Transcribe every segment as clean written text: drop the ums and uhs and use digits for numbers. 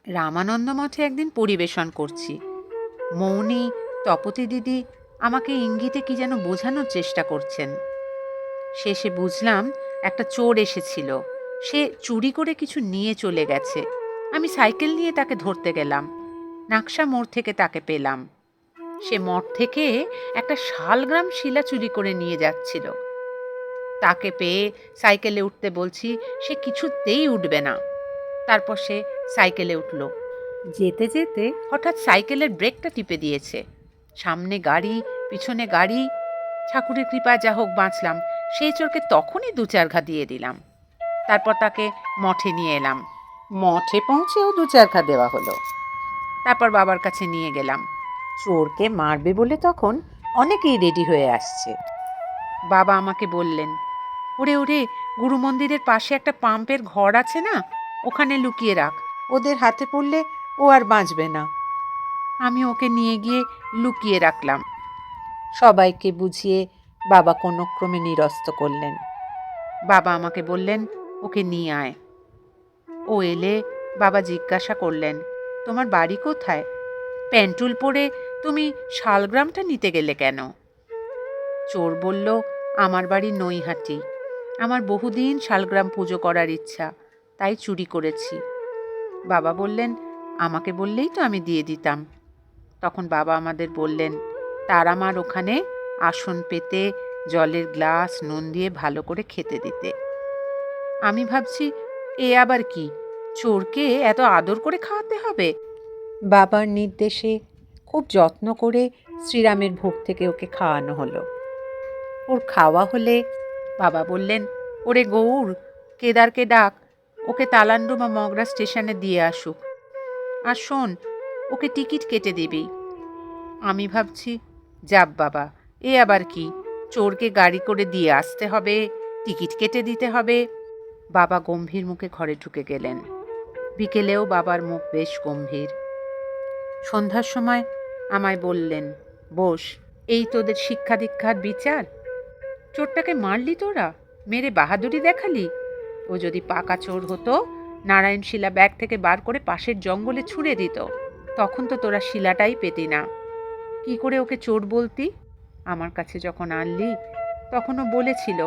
রামানন্দ মঠে একদিন পরিবেশন করছি। মৌনী তপতী দিদি আমাকে ইঙ্গিতে কি যেন বোঝানোর চেষ্টা করছেন। শেষে বুঝলাম একটা চোর এসেছিল, সে চুরি করে কিছু নিয়ে চলে গেছে। আমি সাইকেল নিয়ে তাকে ধরতে গেলাম, নাকশা মোড় থেকে তাকে পেলাম। সে মঠ থেকে একটা শালগ্রাম শিলা চুরি করে নিয়ে যাচ্ছিল। তাকে পেয়ে সাইকেলে উঠতে বলছি, সে কিছুতেই উঠবে না। তারপর সে সাইকেলে উঠল। যেতে যেতে হঠাৎ সাইকেলের ব্রেকটা টিপে দিয়েছে। সামনে গাড়ি, পিছনে গাড়ি। ঠাকুরের কৃপায় যা হোক বাঁচলাম। সেই চোরকে তখনই 2-4 ঘা দিয়ে দিলাম। তারপর তাকে মঠে নিয়ে এলাম। মঠে পৌঁছেও 2-4 ঘা দেওয়া হলো। তারপর বাবার কাছে নিয়ে গেলাম। চোরকে মারবে বলে তখন অনেকেই রেডি হয়ে আসছে। বাবা আমাকে বললেন, ওরে ওরে, গুরু মন্দিরের পাশে একটা পাম্পের ঘর আছে না, ওখানে লুকিয়ে রাখ। ওদের হাতে পড়লে ও আর বাঁচবে না। আমি ওকে নিয়ে গিয়ে লুকিয়ে রাখলাম। সবাইকে বুঝিয়ে বাবা কোনো ক্রমে নিরস্ত করলেন। বাবা আমাকে বললেন, ওকে নিয়ে আয়। ও এলে বাবা জিজ্ঞাসা করলেন, তোমার বাড়ি কোথায়? প্যান্টুল পরে তুমি শালগ্রামটা নিতে গেলে কেন? চোর বলল, আমার বাড়ি নৈহাটি। আমার বহুদিন শালগ্রাম পুজো করার ইচ্ছা, তাই চুরি করেছি। বাবা বললেন, আমাকে বললেই তো আমি দিয়ে দিতাম। তখন বাবা আমাদের বললেন, তারামার ওখানে আসন পেতে জলের গ্লাস নুন দিয়ে ভালো করে খেতে দিতে। আমি ভাবছি, এ আবার কি, চোরকে এত আদর করে খাওয়াতে হবে? বাবার নির্দেশে খুব যত্ন করে শ্রীরামের ভোগ থেকে ওকে খাওয়ানো হলো। ওর খাওয়া হলে বাবা বললেন, ওরে গৌর, কেদারকে ডাক, ওকে তালান্ডু বা মগরা স্টেশনে দিয়ে আসুক। আর শোন, ওকে টিকিট কেটে দিবি। আমি ভাবছি, যাব বাবা, এ আবার কি, চোরকে গাড়ি করে দিয়ে আসতে হবে, টিকিট কেটে দিতে হবে। বাবা গম্ভীর মুখে ঘরে ঢুকে গেলেন। বিকেলেও বাবার মুখ বেশ গম্ভীর। সন্ধ্যার সময় আমায় বললেন, বস, এই তোদের শিক্ষা দীক্ষার বিচার। চোরটাকে মারলি তোরা, মেরে বাহাদুরি দেখালি। ও যদি পাকা চোর হতো, নারায়ণ শিলা ব্যাগ থেকে বার করে পাশের জঙ্গলে ছুঁড়ে দিত, তখন তো তোরা শিলাটাই পেতি না। কি করে ওকে চোর বলতি? আমার কাছে যখন আনলি তখনও বলেছিল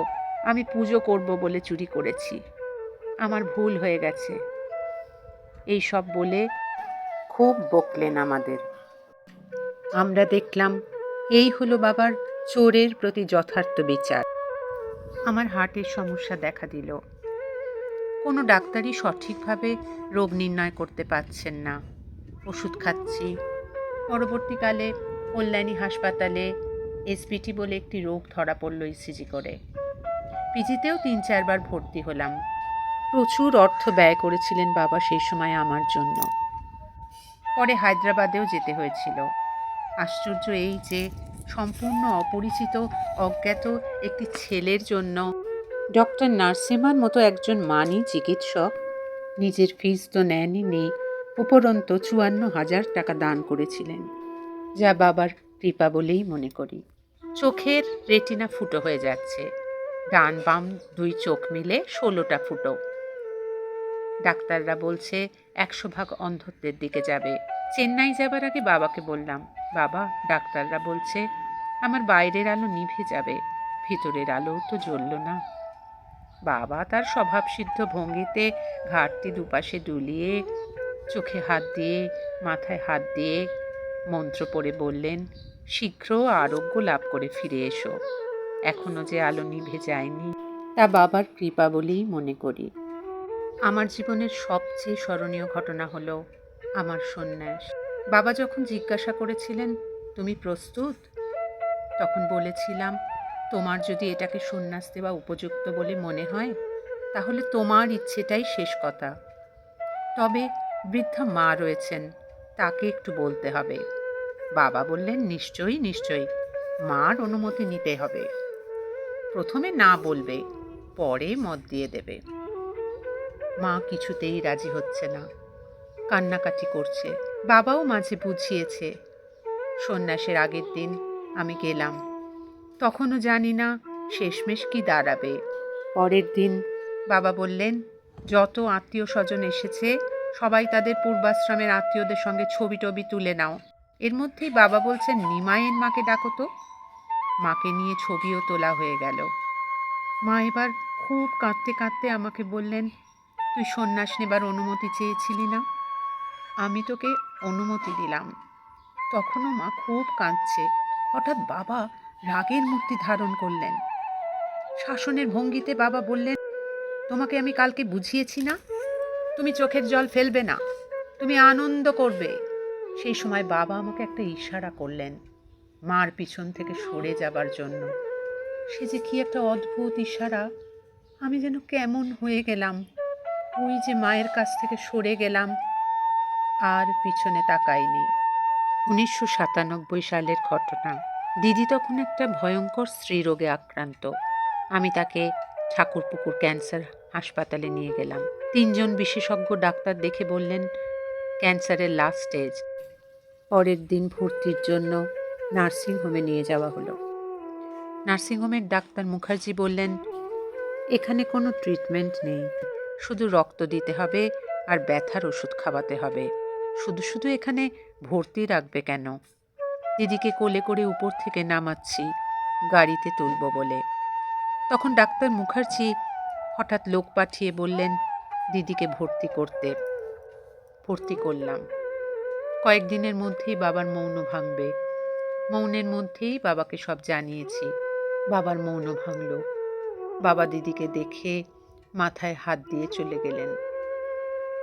আমি পুজো করব বলে চুরি করেছি, আমার ভুল হয়ে গেছে। এই সব বলে খুব বকলেন আমাদের। আমরা দেখলাম এই হলো বাবার চোরের প্রতি যথার্থ বিচার। আমার হার্টের সমস্যা দেখা দিল। কোনো ডাক্তারই সঠিকভাবে রোগ নির্ণয় করতে পারছেন না। ওষুধ খাচ্ছি। পরবর্তীকালে কল্যাণী হাসপাতালে এসপিটি বলে একটি রোগ ধরা পড়ল ইসিজি করে। পিজিতেও 3-4 বার ভর্তি হলাম। প্রচুর অর্থ ব্যয় করেছিলেন বাবা সেই সময় আমার জন্য। পরে হায়দ্রাবাদেও যেতে হয়েছিল। আশ্চর্য এই যে সম্পূর্ণ অপরিচিত অজ্ঞাত একটি ছেলের জন্য ডক্টর নার্সিমার মতো একজন মানি চিকিৎসক নিজের ফিস তো নেননি, উপরন্ত 54,000 টাকা দান করেছিলেন, যা বাবার কৃপা বলেই মনে করি। চোখের রেটিনা ফুটো হয়ে যাচ্ছে, ডান বাম 2 চোখ মিলে 16টা ফুটো। ডাক্তাররা বলছে 100 ভাগ অন্ধত্বের দিকে যাবে। চেন্নাই যাবার আগে বাবাকে বললাম, বাবা, ডাক্তাররা বলছে আমার বাইরের আলো নিভে যাবে, ভিতরের আলো তো জ্বলল না। বাবা তার স্বভাবসিদ্ধ ভঙ্গিতে ঘাড়টি দুপাশে দুলিয়ে, চোখে হাত দিয়ে, মাথায় হাত দিয়ে মন্ত্র পড়ে বললেন, শীঘ্র আরোগ্য লাভ করে ফিরে এসো। এখনো যে আলো নিভে যায়নি, তা বাবার কৃপা বলেই মনে করি। আমার জীবনের সবচেয়ে স্মরণীয় ঘটনা হলো আমার সন্ন্যাস। বাবা যখন জিজ্ঞাসা করেছিলেন, তুমি প্রস্তুত? তখন বলেছিলাম, তোমার যদি এটাকে সন্ন্যাস দেওয়া উপযুক্ত বলে মনে হয়, তাহলে তোমার ইচ্ছেটাই শেষ কথা। তবে বৃদ্ধা মা রয়েছেন, তাকে একটু বলতে হবে। বাবা বললেন, নিশ্চয়ই নিশ্চয়ই, মার অনুমতি নিতে হবে। প্রথমে না বলবে, পরে মত দিয়ে দেবে। মা কিছুতেই রাজি হচ্ছে না, কান্নাকাটি করছে। বাবাও মাঝে বুঝিয়েছে। সন্ন্যাসের আগের দিন আমি গেলাম, তখনও জানি না শেষমেশ কি দাঁড়াবে। পরের দিন বাবা বললেন, যত আত্মীয় স্বজন এসেছে সবাই তাদের পূর্বাশ্রমের আত্মীয়দের সঙ্গে ছবি টবি তুলে নাও। এর মধ্যেই বাবা বলছেন, নিমাইয়ের মাকে ডাকো তো। মাকে নিয়ে ছবিও তোলা হয়ে গেল। মা এবার খুব কাঁদতে কাঁদতে আমাকে বললেন, তুই সন্ন্যাস নেবার অনুমতি চেয়েছিলি না? আমি তোকে অনুমতি দিলাম। তখনও মা খুব কাঁদছে। হঠাৎ বাবা রাগের মূর্তি ধারণ করলেন। শাসনের ভঙ্গিতে বাবা বললেন, তোমাকে আমি কালকে বুঝিয়েছি না, তুমি চোখের জল ফেলবে না, তুমি আনন্দ করবে। সেই সময় বাবা আমাকে একটা ইশারা করলেন মার পিছন থেকে সরে যাবার জন্য। সে যে কি একটা অদ্ভুত ইশারা! আমি যেন কেমন হয়ে গেলাম। ওই যে মায়ের কাছ থেকে সরে গেলাম, আর পিছনে তাকাইনি। 1997 সালের ঘটনা। দিদি তখন একটা ভয়ঙ্কর স্ত্রীরোগে আক্রান্ত। আমি তাকে ঠাকুরপুকুর ক্যান্সার হাসপাতালে নিয়ে গেলাম। 3 জন বিশেষজ্ঞ ডাক্তার দেখে বললেন, ক্যান্সারের লাস্ট স্টেজ। পরের দিন ভর্তির জন্য নার্সিংহোমে নিয়ে যাওয়া হলো। নার্সিংহোমের ডাক্তার মুখার্জি বললেন, এখানে কোনো ট্রিটমেন্ট নেই, শুধু রক্ত দিতে হবে আর ব্যথার ওষুধ খাওয়াতে হবে। শুধু শুধু এখানে ভর্তি রাখবে কেন? দিদিকে কোলে করে উপর থেকে নামাচ্ছি গাড়িতে তুলব বলে। তখন ডাক্তার মুখার্জি হঠাৎ লোক পাঠিয়ে বললেন, দিদিকে ভর্তি করতে। ভর্তি করলাম। কয়েকদিনের মধ্যেই বাবার মৌন ভাঙবে। মৌনের মধ্যেই বাবাকে সব জানিয়েছি। বাবার মৌন ভাঙল। বাবা দিদিকে দেখে মাথায় হাত দিয়ে চলে গেলেন।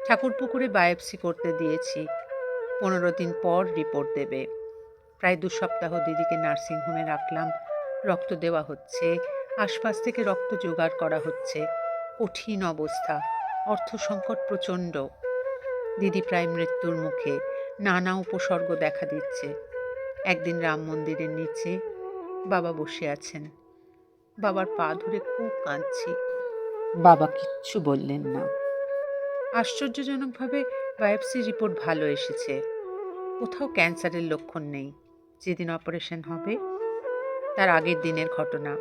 ঠাকুরপুকুরে বায়োপসি করতে দিয়েছি। 15 দিন পর রিপোর্ট দেবে। প্রায় 2 সপ্তাহ দিদিকে নার্সিংহোমে রাখলাম। রক্ত দেওয়া হচ্ছে, আশপাশ থেকে রক্ত জোগাড় করা হচ্ছে। কঠিন অবস্থা, অর্থ সংকট প্রচণ্ড। দিদি প্রায় মৃত্যুর মুখে, নানা উপসর্গ দেখা দিচ্ছে। একদিন রাম মন্দিরের নিচে বাবা বসে আছেন। বাবার পা ধরে খুব কাঁদছি। বাবা কিচ্ছু বললেন না। আশ্চর্যজনকভাবে বায়োপসি রিপোর্ট ভালো এসেছে। কোথাও ক্যান্সারের লক্ষণ নেই। যেদিন অপারেশন হবে তার আগের দিনের ঘটনা।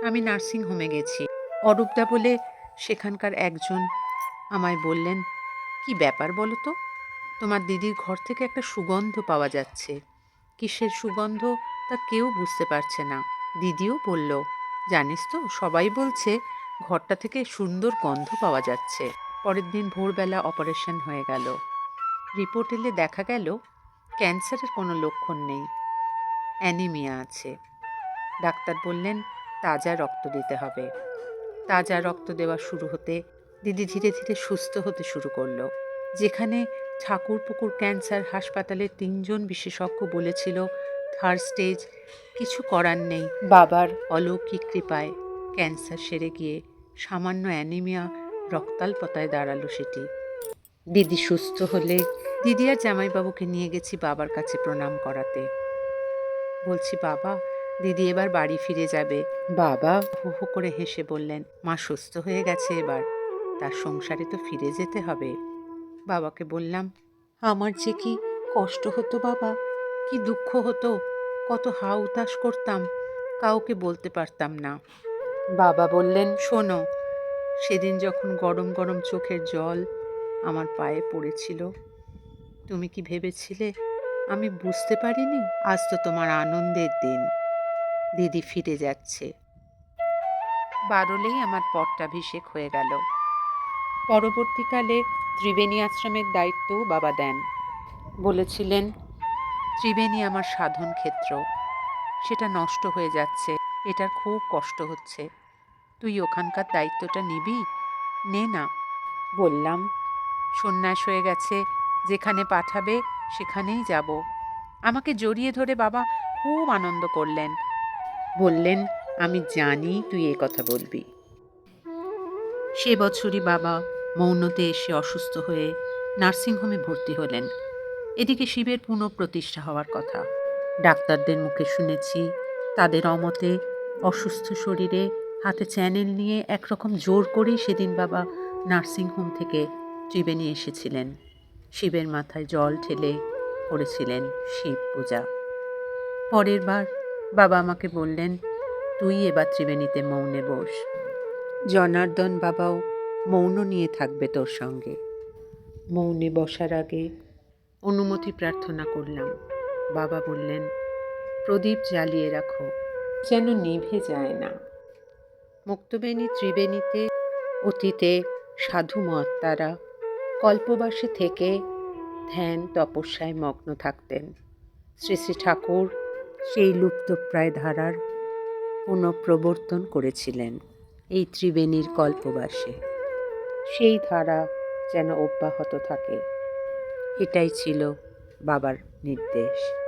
আমি নার্সিংহোমে গেছি। অরূপদা বলে সেখানকার একজন আমায় বললেন, কি ব্যাপার বলো তো? তোমার দিদির ঘর থেকে একটা সুগন্ধ পাওয়া যাচ্ছে। কিসের সুগন্ধ তা কেউ বুঝতে পারছে না। দিদিও বলল, জানিস তো, সবাই বলছে ঘরটা থেকে সুন্দর গন্ধ পাওয়া যাচ্ছে। পরের দিন ভোরবেলা অপারেশন হয়ে গেল। রিপোর্ট এলে দেখা গেল ক্যান্সারের কোনো লক্ষণ নেই, অ্যানিমিয়া আছে। ডাক্তার বললেন তাজা রক্ত দিতে হবে। তাজা রক্ত দেওয়া শুরু হতে দিদি ধীরে ধীরে সুস্থ হতে শুরু করলো। যেখানে ঠাকুরপুকুর ক্যান্সার হাসপাতালে 3 জন বিশেষজ্ঞ বলেছিল থার্ড স্টেজ, কিছু করার নেই, বাবার অলৌকিক কৃপায় ক্যান্সার সেরে গিয়ে সামান্য অ্যানিমিয়া রক্তাল্পতায় দাঁড়ালো সেটি। দিদি সুস্থ হলে দিদি আর জামাইবাবুকে নিয়ে গেছি বাবার কাছে প্রণাম করাতে। বলছি, বাবা, দিদি এবার বাড়ি ফিরে যাবে। বাবা হু হু করে হেসে বললেন, মা সুস্থ হয়ে গেছে, এবার তার সংসারে তো ফিরে যেতে হবে। বাবাকে বললাম, আমার যে কি কষ্ট হতো বাবা, কি দুঃখ হতো, কত হা উতাস করতাম, কাউকে বলতে পারতাম না। বাবা বললেন, শোনো, সেদিন যখন গরম গরম চোখের জল আমার পায়ে পড়েছিল, তুমি কি ভেবেছিলে আমি বুঝতে পারিনি? আজ তো তোমার আনন্দের দিন, দিদি ফিরে যাচ্ছে। বারলেই আমার পট্টাভিষেক হয়ে গেল। পরবর্তীকালে ত্রিবেণী আশ্রমের দায়িত্বও বাবা দেন। বলেছিলেন, ত্রিবেণী আমার সাধন ক্ষেত্র, সেটা নষ্ট হয়ে যাচ্ছে, এটার খুব কষ্ট হচ্ছে, তুই ওখানকার দায়িত্বটা নিবি? নে না। বললাম, সন্ন্যাস হয়ে গেছে, যেখানে পাঠাবে সেখানেই যাব। আমাকে জড়িয়ে ধরে বাবা খুব আনন্দ করলেন। বললেন, আমি জানি তুই এ কথা বলবি। সে বছরই বাবা মৌনতে এসে অসুস্থ হয়ে নার্সিংহোমে ভর্তি হলেন। এদিকে শিবের পুনঃপ্রতিষ্ঠা হওয়ার কথা। ডাক্তারদের মুখে শুনেছি, তাদের অমতে অসুস্থ শরীরে হাতে চ্যানেল নিয়ে একরকম জোর করেই সেদিন বাবা নার্সিংহোম থেকে ত্রিবেণী এসেছিলেন। শিবের মাথায় জল ঢেলে করেছিলেন শিব পূজা। পরের বার বাবা আমাকে বললেন, তুই এবার ত্রিবেণীতে মৌনে বস, জনার্দন বাবাও মৌন নিয়ে থাকবে তোর সঙ্গে। মৌনে বসার আগে অনুমতি প্রার্থনা করলাম। বাবা বললেন, প্রদীপ জ্বালিয়ে রাখো, যেন নিভে যায় না। মুক্তবেণী ত্রিবেণীতে অতীতে সাধু মহাত্মারা কল্পবাসে থেকে ধ্যান তপস্যায় মগ্ন থাকতেন। শ্রী শ্রী ঠাকুর সেই লুপ্তপ্রায় ধারার পুনঃপ্রবর্তন করেছিলেন এই ত্রিবেণীর কল্পবাসে। সেই ধারা যেন অব্যাহত থাকে, এটাই ছিল বাবার নির্দেশ।